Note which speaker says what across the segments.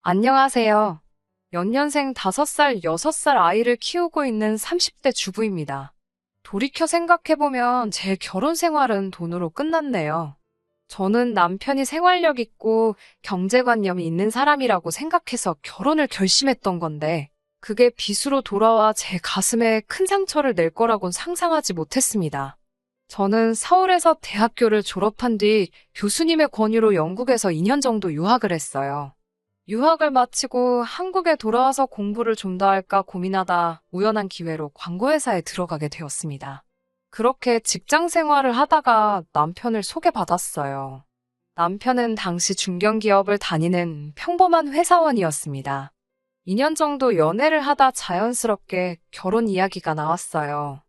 Speaker 1: 안녕하세요. 연년생 5살, 6살 아이를 키우고 있는 30대 주부입니다. 돌이켜 생각해보면 제 결혼 생활은 돈으로 끝났네요. 저는 남편이 생활력 있고 경제관념이 있는 사람이라고 생각해서 결혼을 결심했던 건데, 그게 빚으로 돌아와 제 가슴에 큰 상처를 낼 거라곤 상상하지 못했습니다. 저는 서울에서 대학교를 졸업한 뒤 교수님의 권유로 영국에서 2년 정도 유학을 했어요. 유학을 마치고 한국에 돌아와서 공부를 좀 더 할까 고민하다 우연한 기회로 광고회사에 들어가게 되었습니다. 그렇게 직장 생활을 하다가 남편을 소개받았어요. 남편은 당시 중견기업을 다니는 평범한 회사원이었습니다. 2년 정도 연애를 하다 자연스럽게 결혼 이야기가 나왔어요.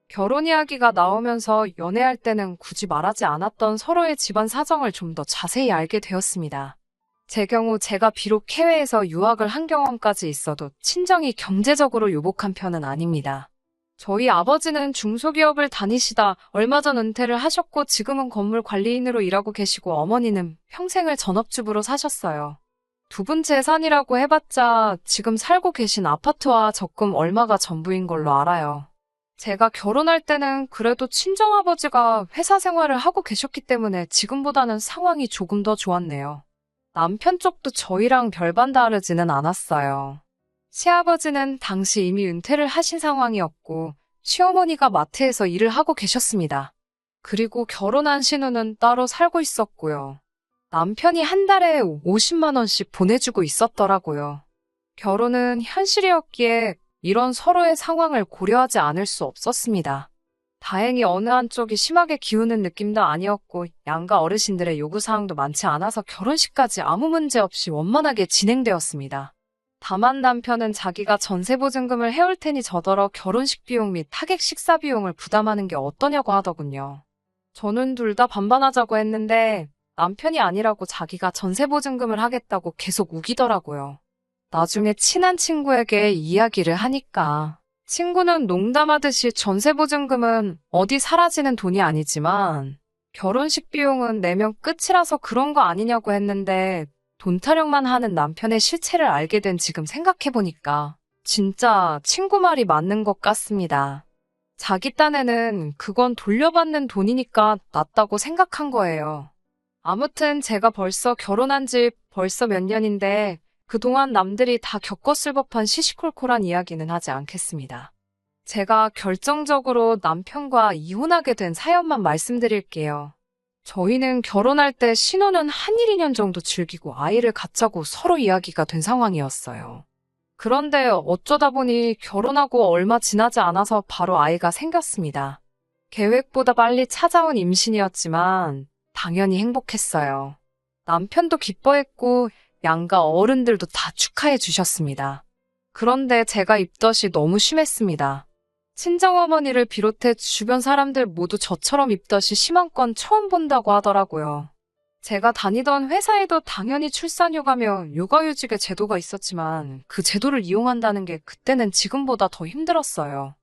Speaker 1: 결혼 이야기가 나오면서 연애할 때는 굳이 말하지 않았던 서로의 집안 사정을 좀 더 자세히 알게 되었습니다. 제 경우 제가 비록 해외에서 유학을 한 경험까지 있어도 친정이 경제적으로 유복한 편은 아닙니다. 저희 아버지는 중소기업을 다니시다 얼마 전 은퇴를 하셨고 지금은 건물 관리인으로 일하고 계시고 어머니는 평생을 전업주부로 사셨어요. 두 분 재산이라고 해봤자 지금 살고 계신 아파트와 적금 얼마가 전부인 걸로 알아요. 제가 결혼할 때는 그래도 친정아버지가 회사 생활을 하고 계셨기 때문에 지금보다는 상황이 조금 더 좋았네요. 남편 쪽도 저희랑 별반 다르지는 않았어요. 시아버지는 당시 이미 은퇴를 하신 상황이었고, 시어머니가 마트에서 일을 하고 계셨습니다. 그리고 결혼한 신우는 따로 살고 있었고요. 남편이 한 달에 50만 원씩 보내주고 있었더라고요. 결혼은 현실이었기에 이런 서로의 상황을 고려하지 않을 수 없었습니다. 다행히 어느 한쪽이 심하게 기우는 느낌도 아니었고 양가 어르신들의 요구사항도 많지 않아서 결혼식까지 아무 문제 없이 원만하게 진행되었습니다. 다만 남편은 자기가 전세보증금을 해올 테니 저더러 결혼식 비용 및 타객 식사 비용을 부담하는 게 어떠냐고 하더군요. 저는 둘 다 반반하자고 했는데 남편이 아니라고 자기가 전세보증금을 하겠다고 계속 우기더라고요. 나중에 친한 친구에게 이야기를 하니까 친구는 농담하듯이 전세보증금은 어디 사라지는 돈이 아니지만 결혼식 비용은 내면 끝이라서 그런 거 아니냐고 했는데 돈 타령만 하는 남편의 실체를 알게 된 지금 생각해보니까 진짜 친구 말이 맞는 것 같습니다. 자기 딴에는 그건 돌려받는 돈이니까 낫다고 생각한 거예요. 아무튼 제가 벌써 결혼한 지 벌써 몇 년인데 그동안 남들이 다 겪었을 법한 시시콜콜한 이야기는 하지 않겠습니다. 제가 결정적으로 남편과 이혼하게 된 사연만 말씀드릴게요. 저희는 결혼할 때 신혼은 한 1, 2년 정도 즐기고 아이를 갖자고 서로 이야기가 된 상황이었어요. 그런데 어쩌다 보니 결혼하고 얼마 지나지 않아서 바로 아이가 생겼습니다. 계획보다 빨리 찾아온 임신이었지만 당연히 행복했어요. 남편도 기뻐했고 양가 어른들도 다 축하해 주셨습니다. 그런데 제가 입덧이 너무 심했습니다. 친정어머니를 비롯해 주변 사람들 모두 저처럼 입덧이 심한 건 처음 본다고 하더라고요. 제가 다니던 회사에도 당연히 출산휴가며 육아휴직의 제도가 있었지만 그 제도를 이용한다는 게 그때는 지금보다 더 힘들었어요.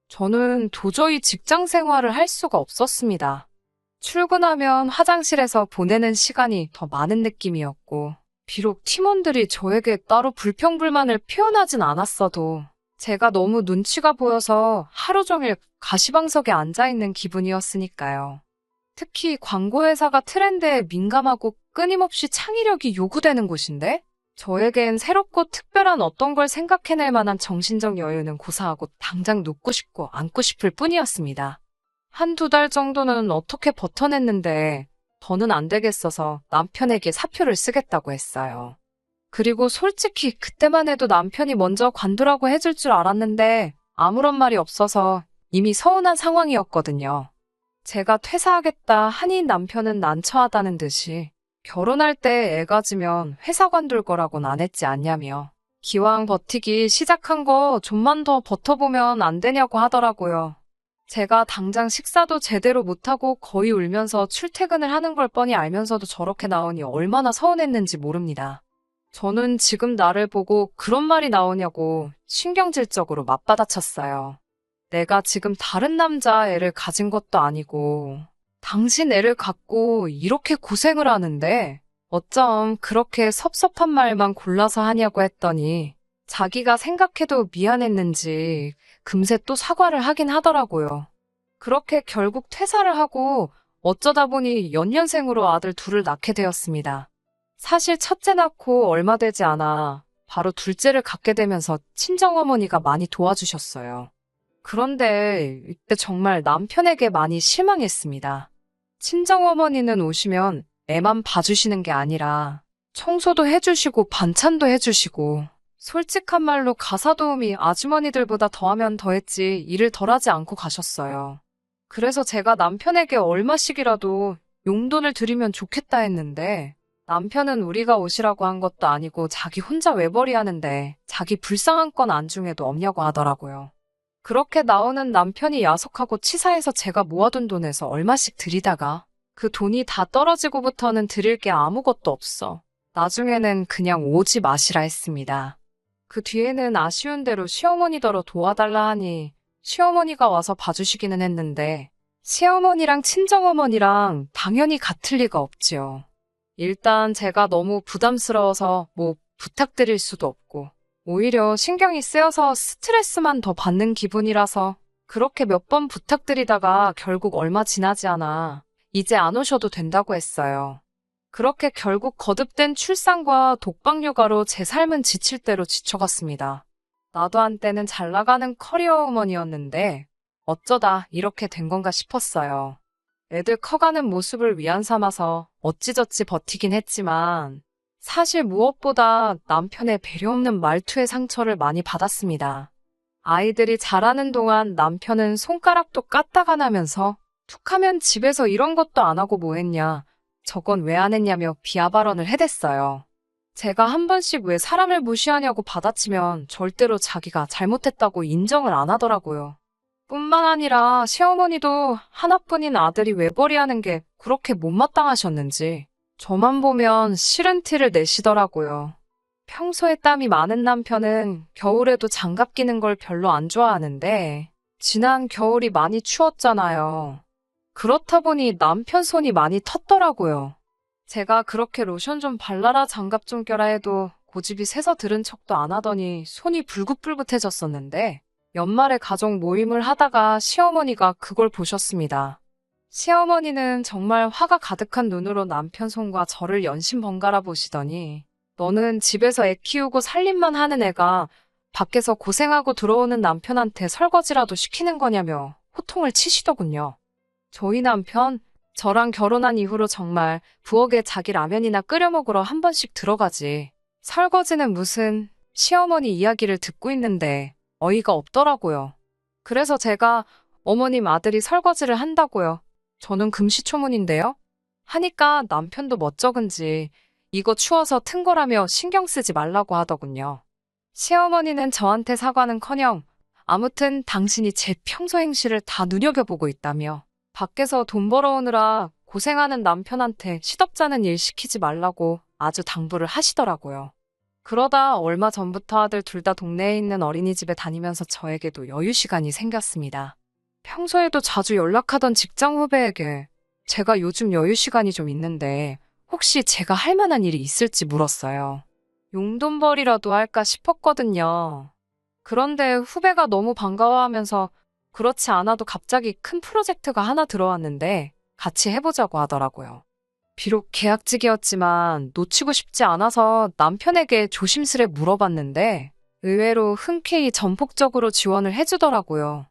Speaker 1: 저는 도저히 직장 생활을 할 수가 없었습니다. 출근하면 화장실에서 보내는 시간이 더 많은 느낌이었고 비록 팀원들이 저에게 따로 불평불만을 표현하진 않았어도 제가 너무 눈치가 보여서 하루 종일 가시방석에 앉아있는 기분이었으니까요. 특히 광고회사가 트렌드에 민감하고 끊임없이 창의력이 요구되는 곳인데 저에겐 새롭고 특별한 어떤 걸 생각해낼 만한 정신적 여유는 고사하고 당장 눕고 싶고 앉고 싶을 뿐이었습니다. 한두 달 정도는 어떻게 버텨냈는데 더는 안 되겠어서 남편에게 사표를 쓰겠다고 했어요. 그리고 솔직히 그때만 해도 남편이 먼저 관두라고 해줄 줄 알았는데 아무런 말이 없어서 이미 서운한 상황이었거든요. 제가 퇴사하겠다 하니 남편은 난처하다는 듯이 결혼할 때 애 가지면 회사 관둘 거라고는 안 했지 않냐며 기왕 버티기 시작한 거 좀만 더 버텨보면 안 되냐고 하더라고요. 제가 당장 식사도 제대로 못하고 거의 울면서 출퇴근을 하는 걸 뻔히 알면서도 저렇게 나오니 얼마나 서운했는지 모릅니다. 저는 지금 나를 보고 그런 말이 나오냐고 신경질적으로 맞받아쳤어요. 내가 지금 다른 남자 애를 가진 것도 아니고 당신 애를 갖고 이렇게 고생을 하는데 어쩜 그렇게 섭섭한 말만 골라서 하냐고 했더니 자기가 생각해도 미안했는지 금세 또 사과를 하긴 하더라고요. 그렇게 결국 퇴사를 하고 어쩌다 보니 연년생으로 아들 둘을 낳게 되었습니다. 사실 첫째 낳고 얼마 되지 않아 바로 둘째를 갖게 되면서 친정어머니가 많이 도와주셨어요. 그런데 이때 정말 남편에게 많이 실망했습니다. 친정어머니는 오시면 애만 봐주시는 게 아니라 청소도 해주시고 반찬도 해주시고 솔직한 말로 가사 도우미 아주머니들보다 더하면 더했지 일을 덜하지 않고 가셨어요. 그래서 제가 남편에게 얼마씩이라도 용돈을 드리면 좋겠다 했는데 남편은 우리가 오시라고 한 것도 아니고 자기 혼자 외벌이 하는데 자기 불쌍한 건 안중에도 없냐고 하더라고요. 그렇게 나오는 남편이 야속하고 치사해서 제가 모아둔 돈에서 얼마씩 드리다가 그 돈이 다 떨어지고부터는 드릴 게 아무것도 없어. 나중에는 그냥 오지 마시라 했습니다. 그 뒤에는 아쉬운 대로 시어머니더러 도와달라 하니 시어머니가 와서 봐주시기는 했는데 시어머니랑 친정어머니랑 당연히 같을 리가 없지요. 일단 제가 너무 부담스러워서 뭐 부탁드릴 수도 없고 오히려 신경이 쓰여서 스트레스만 더 받는 기분이라서 그렇게 몇 번 부탁드리다가 결국 얼마 지나지 않아 이제 안 오셔도 된다고 했어요. 그렇게 결국 거듭된 출산과 독박 육아로 제 삶은 지칠 대로 지쳐갔습니다. 나도 한때는 잘 나가는 커리어 우먼이었는데 어쩌다 이렇게 된 건가 싶었어요. 애들 커가는 모습을 위안 삼아서 어찌저찌 버티긴 했지만 사실 무엇보다 남편의 배려 없는 말투에 상처를 많이 받았습니다. 아이들이 자라는 동안 남편은 손가락도 까딱 안 하면서 툭하면 집에서 이런 것도 안 하고 뭐 했냐, 저건 왜 안 했냐며 비하 발언을 해댔어요. 제가 한 번씩 왜 사람을 무시하냐고 받아치면 절대로 자기가 잘못했다고 인정을 안 하더라고요. 뿐만 아니라 시어머니도 하나뿐인 아들이 외벌이 하는 게 그렇게 못마땅하셨는지 저만 보면 싫은 티를 내시더라고요. 평소에 땀이 많은 남편은 겨울에도 장갑 끼는 걸 별로 안 좋아하는데 지난 겨울이 많이 추웠잖아요. 그렇다 보니 남편 손이 많이 텄더라고요. 제가 그렇게 로션 좀 발라라 장갑 좀 껴라 해도 고집이 세서 들은 척도 안 하더니 손이 불긋불긋해졌었는데 연말에 가족 모임을 하다가 시어머니가 그걸 보셨습니다. 시어머니는 정말 화가 가득한 눈으로 남편 손과 저를 연신 번갈아 보시더니 너는 집에서 애 키우고 살림만 하는 애가 밖에서 고생하고 들어오는 남편한테 설거지라도 시키는 거냐며 호통을 치시더군요. 저희 남편, 저랑 결혼한 이후로 정말 부엌에 자기 라면이나 끓여 먹으러 한 번씩 들어가지. 설거지는 무슨 시어머니 이야기를 듣고 있는데 어이가 없더라고요. 그래서 제가 어머님 아들이 설거지를 한다고요. 저는 금시초문인데요. 하니까 남편도 멋쩍은지 이거 추워서 튼 거라며 신경 쓰지 말라고 하더군요. 시어머니는 저한테 사과는커녕 아무튼 당신이 제 평소 행실을 다 눈여겨보고 있다며 밖에서 돈 벌어오느라 고생하는 남편한테 시덥잖은 일 시키지 말라고 아주 당부를 하시더라고요. 그러다 얼마 전부터 아들 둘 다 동네에 있는 어린이집에 다니면서 저에게도 여유 시간이 생겼습니다. 평소에도 자주 연락하던 직장 후배에게 제가 요즘 여유 시간이 좀 있는데 혹시 제가 할 만한 일이 있을지 물었어요. 용돈벌이라도 할까 싶었거든요. 그런데 후배가 너무 반가워하면서 그렇지 않아도 갑자기 큰 프로젝트가 하나 들어왔는데 같이 해보자고 하더라고요. 비록 계약직이었지만 놓치고 싶지 않아서 남편에게 조심스레 물어봤는데 의외로 흔쾌히 전폭적으로 지원을 해주더라고요.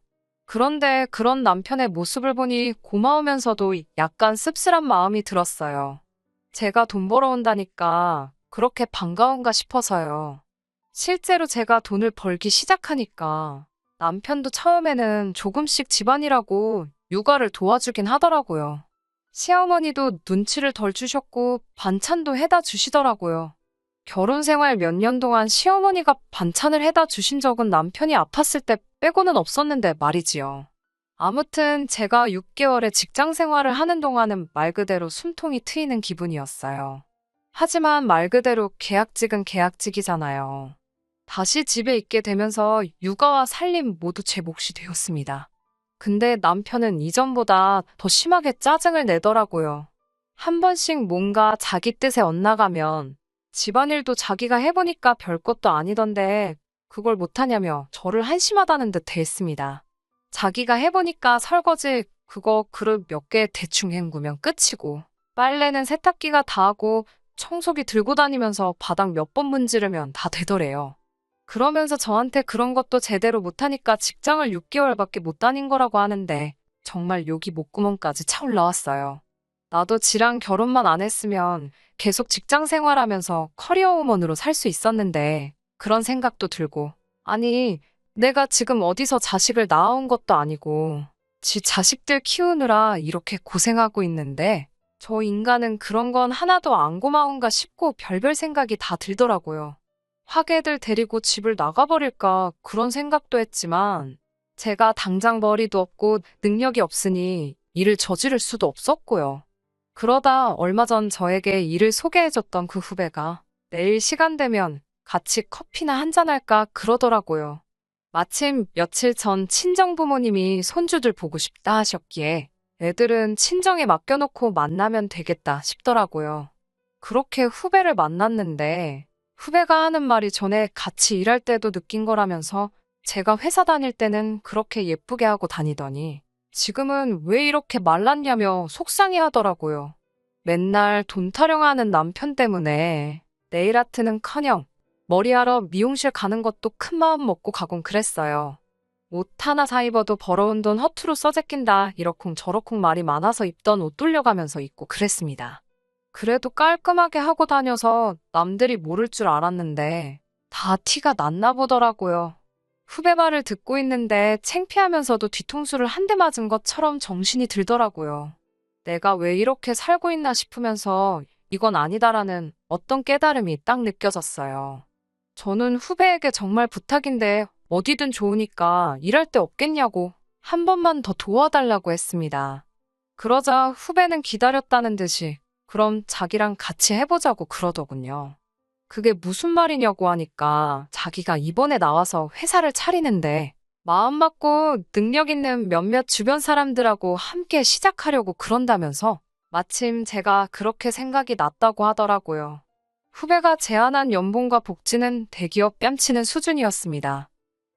Speaker 1: 그런데 그런 남편의 모습을 보니 고마우면서도 약간 씁쓸한 마음이 들었어요. 제가 돈 벌어온다니까 그렇게 반가운가 싶어서요. 실제로 제가 돈을 벌기 시작하니까 남편도 처음에는 조금씩 집안일하고 육아를 도와주긴 하더라고요. 시어머니도 눈치를 덜 주셨고 반찬도 해다 주시더라고요. 결혼 생활 몇 년 동안 시어머니가 반찬을 해다 주신 적은 남편이 아팠을 때 빼고는 없었는데 말이지요. 아무튼 제가 6개월의 직장 생활을 하는 동안은 말 그대로 숨통이 트이는 기분이었어요. 하지만 말 그대로 계약직은 계약직이잖아요. 다시 집에 있게 되면서 육아와 살림 모두 제 몫이 되었습니다. 근데 남편은 이전보다 더 심하게 짜증을 내더라고요. 한 번씩 뭔가 자기 뜻에 엇나가면 집안일도 자기가 해보니까 별것도 아니던데 그걸 못하냐며 저를 한심하다는 듯 대했습니다. 자기가 해보니까 설거지 그거 그릇 몇 개 대충 헹구면 끝이고 빨래는 세탁기가 다 하고 청소기 들고 다니면서 바닥 몇 번 문지르면 다 되더래요. 그러면서 저한테 그런 것도 제대로 못하니까 직장을 6개월밖에 못 다닌 거라고 하는데 정말 욕이 목구멍까지 차올라왔어요. 나도 지랑 결혼만 안 했으면 계속 직장 생활하면서 커리어우먼으로 살 수 있었는데 그런 생각도 들고 아니 내가 지금 어디서 자식을 낳아온 것도 아니고 지 자식들 키우느라 이렇게 고생하고 있는데 저 인간은 그런 건 하나도 안 고마운가 싶고 별별 생각이 다 들더라고요. 확 애들 데리고 집을 나가버릴까 그런 생각도 했지만 제가 당장 머리도 없고 능력이 없으니 일을 저지를 수도 없었고요. 그러다 얼마 전 저에게 일을 소개해줬던 그 후배가 내일 시간 되면 같이 커피나 한잔할까 그러더라고요. 마침 며칠 전 친정 부모님이 손주들 보고 싶다 하셨기에 애들은 친정에 맡겨놓고 만나면 되겠다 싶더라고요. 그렇게 후배를 만났는데 후배가 하는 말이 전에 같이 일할 때도 느낀 거라면서 제가 회사 다닐 때는 그렇게 예쁘게 하고 다니더니 지금은 왜 이렇게 말랐냐며 속상해 하더라고요. 맨날 돈 타령하는 남편 때문에 네일 아트는커녕 머리하러 미용실 가는 것도 큰 마음 먹고 가곤 그랬어요. 옷 하나 사 입어도 벌어온 돈 허투루 써제낀다 이러쿵 저러쿵 말이 많아서 입던 옷 돌려가면서 입고 그랬습니다. 그래도 깔끔하게 하고 다녀서 남들이 모를 줄 알았는데 다 티가 났나 보더라고요. 후배 말을 듣고 있는데 창피하면서도 뒤통수를 한 대 맞은 것처럼 정신이 들더라고요. 내가 왜 이렇게 살고 있나 싶으면서 이건 아니다라는 어떤 깨달음이 딱 느껴졌어요. 저는 후배에게 정말 부탁인데 어디든 좋으니까 일할 데 없겠냐고 한 번만 더 도와달라고 했습니다. 그러자 후배는 기다렸다는 듯이 그럼 자기랑 같이 해보자고 그러더군요. 그게 무슨 말이냐고 하니까 자기가 이번에 나와서 회사를 차리는데 마음 맞고 능력 있는 몇몇 주변 사람들하고 함께 시작하려고 그런다면서 마침 제가 그렇게 생각이 났다고 하더라고요. 후배가 제안한 연봉과 복지는 대기업 뺨치는 수준이었습니다.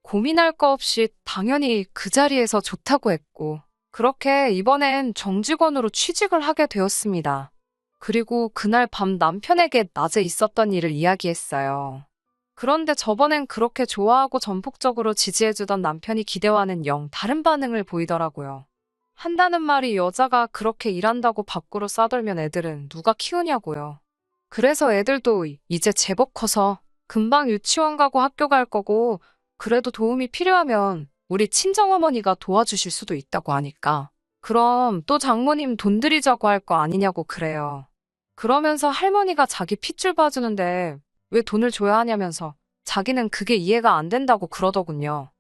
Speaker 1: 고민할 거 없이 당연히 그 자리에서 좋다고 했고 그렇게 이번엔 정직원으로 취직을 하게 되었습니다. 그리고 그날 밤 남편에게 낮에 있었던 일을 이야기했어요. 그런데 저번엔 그렇게 좋아하고 전폭적으로 지지해주던 남편이 기대와는 영 다른 반응을 보이더라고요. 한다는 말이 여자가 그렇게 일한다고 밖으로 싸돌면 애들은 누가 키우냐고요. 그래서 애들도 이제 제법 커서 금방 유치원 가고 학교 갈 거고 그래도 도움이 필요하면 우리 친정어머니가 도와주실 수도 있다고 하니까 그럼 또 장모님 돈 들이자고 할 거 아니냐고 그래요. 그러면서 할머니가 자기 핏줄 봐주는데 왜 돈을 줘야 하냐면서 자기는 그게 이해가 안 된다고 그러더군요.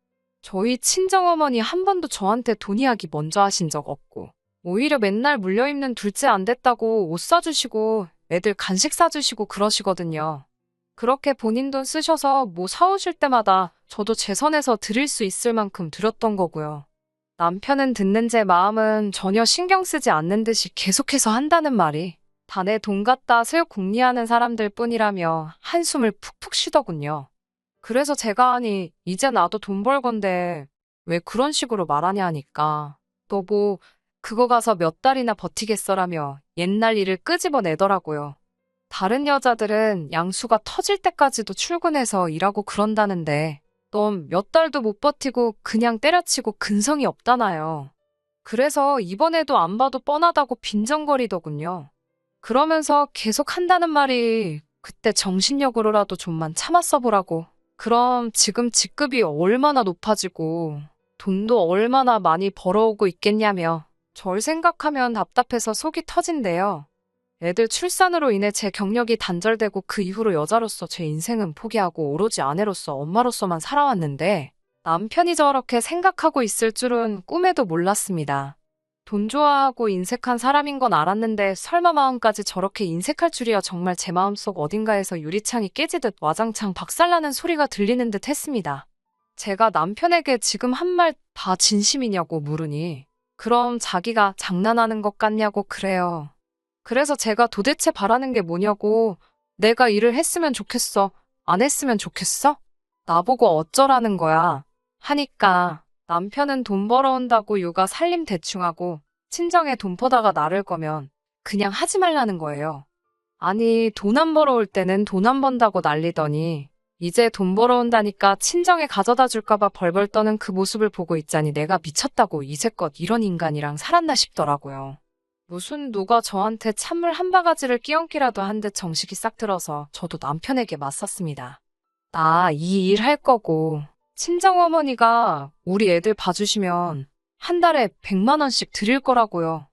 Speaker 1: 저희 친정어머니 한 번도 저한테 돈 이야기 먼저 하신 적 없고 오히려 맨날 물려입는 둘째 안 됐다고 옷 사주시고 애들 간식 사주시고 그러시거든요. 그렇게 본인 돈 쓰셔서 뭐 사오실 때마다 저도 제 선에서 드릴 수 있을 만큼 드렸던 거고요. 남편은 듣는 제 마음은 전혀 신경 쓰지 않는 듯이 계속해서 한다는 말이 다 내 돈 갖다 슬 궁리하는 사람들 뿐이라며 한숨을 푹푹 쉬더군요. 그래서 제가 아니 이제 나도 돈 벌 건데 왜 그런 식으로 말하냐 하니까 너 뭐 그거 가서 몇 달이나 버티겠어라며 옛날 일을 끄집어내더라고요. 다른 여자들은 양수가 터질 때까지도 출근해서 일하고 그런다는데 넌 몇 달도 못 버티고 그냥 때려치고 근성이 없다나요. 그래서 이번에도 안 봐도 뻔하다고 빈정거리더군요. 그러면서 계속 한다는 말이 그때 정신력으로라도 좀만 참았어 보라고. 그럼 지금 직급이 얼마나 높아지고 돈도 얼마나 많이 벌어오고 있겠냐며 절 생각하면 답답해서 속이 터진대요. 애들 출산으로 인해 제 경력이 단절되고 그 이후로 여자로서 제 인생은 포기하고 오로지 아내로서 엄마로서만 살아왔는데 남편이 저렇게 생각하고 있을 줄은 꿈에도 몰랐습니다. 돈 좋아하고 인색한 사람인 건 알았는데 설마 마음까지 저렇게 인색할 줄이야. 정말 제 마음속 어딘가에서 유리창이 깨지듯 와장창 박살나는 소리가 들리는 듯 했습니다. 제가 남편에게 지금 한 말 다 진심이냐고 물으니 그럼 자기가 장난하는 것 같냐고 그래요. 그래서 제가 도대체 바라는 게 뭐냐고, 내가 일을 했으면 좋겠어, 안 했으면 좋겠어? 나보고 어쩌라는 거야. 하니까 남편은 돈 벌어온다고 육아 살림 대충하고 친정에 돈 퍼다가 나를 거면 그냥 하지 말라는 거예요. 아니, 돈 안 벌어올 때는 돈 안 번다고 난리더니 이제 돈 벌어온다니까 친정에 가져다 줄까봐 벌벌 떠는 그 모습을 보고 있자니 내가 미쳤다고 이제껏 이런 인간이랑 살았나 싶더라고요. 무슨 누가 저한테 찬물 한 바가지를 끼얹기라도 한 듯 정식이 싹 들어서 저도 남편에게 맞섰습니다. 나 이 일 할 거고 친정어머니가 우리 애들 봐주시면 한 달에 100만 원씩 드릴 거라고요.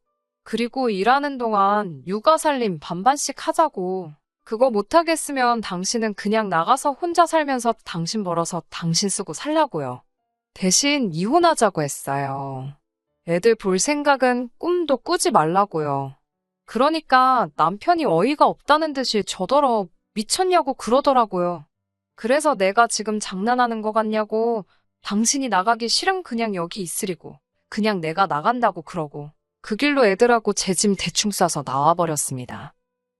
Speaker 1: 그리고 일하는 동안 육아살림 반반씩 하자고. 그거 못하겠으면 당신은 그냥 나가서 혼자 살면서 당신 벌어서 당신 쓰고 살라고요. 대신 이혼하자고 했어요. 애들 볼 생각은 꿈도 꾸지 말라고요. 그러니까 남편이 어이가 없다는 듯이 저더러 미쳤냐고 그러더라고요. 그래서 내가 지금 장난하는 거 같냐고, 당신이 나가기 싫으면 그냥 여기 있으리고, 그냥 내가 나간다고 그러고, 그 길로 애들하고 제 짐 대충 싸서 나와버렸습니다.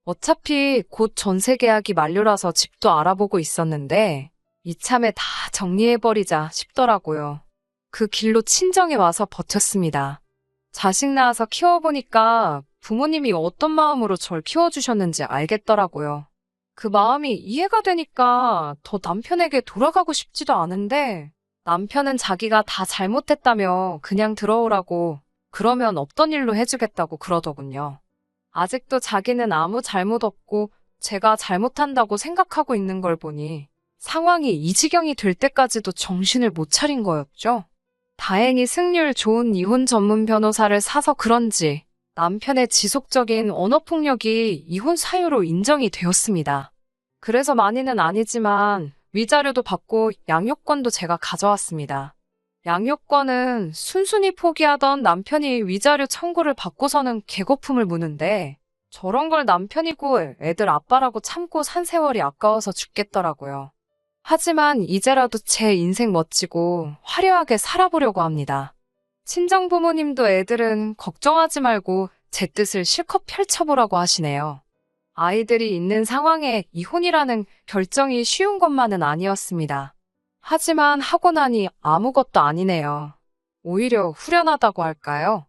Speaker 1: 어차피 곧 전세 계약이 만료라서 집도 알아보고 있었는데 이참에 다 정리해버리자 싶더라고요. 그 길로 친정에 와서 버텼습니다. 자식 낳아서 키워보니까 부모님이 어떤 마음으로 절 키워주셨는지 알겠더라고요. 그 마음이 이해가 되니까 더 남편에게 돌아가고 싶지도 않은데 남편은 자기가 다 잘못했다며 그냥 들어오라고 그러면 없던 일로 해주겠다고 그러더군요. 아직도 자기는 아무 잘못 없고 제가 잘못한다고 생각하고 있는 걸 보니 상황이 이 지경이 될 때까지도 정신을 못 차린 거였죠. 다행히 승률 좋은 이혼 전문 변호사를 사서 그런지 남편의 지속적인 언어폭력이 이혼 사유로 인정이 되었습니다. 그래서 많이는 아니지만 위자료도 받고 양육권도 제가 가져왔습니다. 양육권은 순순히 포기하던 남편이 위자료 청구를 받고서는 개거품을 무는데 저런 걸 남편이고 애들 아빠라고 참고 산 세월이 아까워서 죽겠더라고요. 하지만 이제라도 제 인생 멋지고 화려하게 살아보려고 합니다. 친정 부모님도 애들은 걱정하지 말고 제 뜻을 실컷 펼쳐보라고 하시네요. 아이들이 있는 상황에 이혼이라는 결정이 쉬운 것만은 아니었습니다. 하지만 하고 나니 아무것도 아니네요. 오히려 후련하다고 할까요?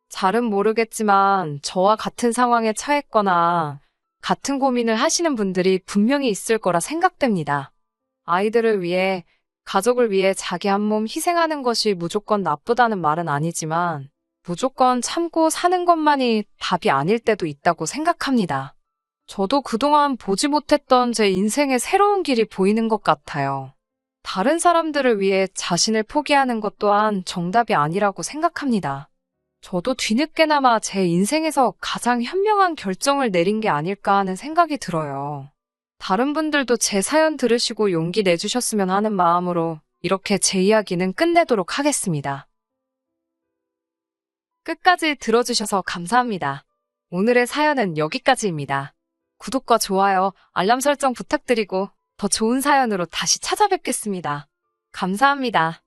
Speaker 1: 잘은 모르겠지만 저와 같은 상황에 처했거나 같은 고민을 하시는 분들이 분명히 있을 거라 생각됩니다. 아이들을 위해, 가족을 위해 자기 한 몸 희생하는 것이 무조건 나쁘다는 말은 아니지만 무조건 참고 사는 것만이 답이 아닐 때도 있다고 생각합니다. 저도 그동안 보지 못했던 제 인생의 새로운 길이 보이는 것 같아요. 다른 사람들을 위해 자신을 포기하는 것 또한 정답이 아니라고 생각합니다. 저도 뒤늦게나마 제 인생에서 가장 현명한 결정을 내린 게 아닐까 하는 생각이 들어요. 다른 분들도 제 사연 들으시고 용기 내주셨으면 하는 마음으로 이렇게 제 이야기는 끝내도록 하겠습니다. 끝까지 들어주셔서 감사합니다. 오늘의 사연은 여기까지입니다. 구독과 좋아요, 알람 설정 부탁드리고 더 좋은 사연으로 다시 찾아뵙겠습니다. 감사합니다.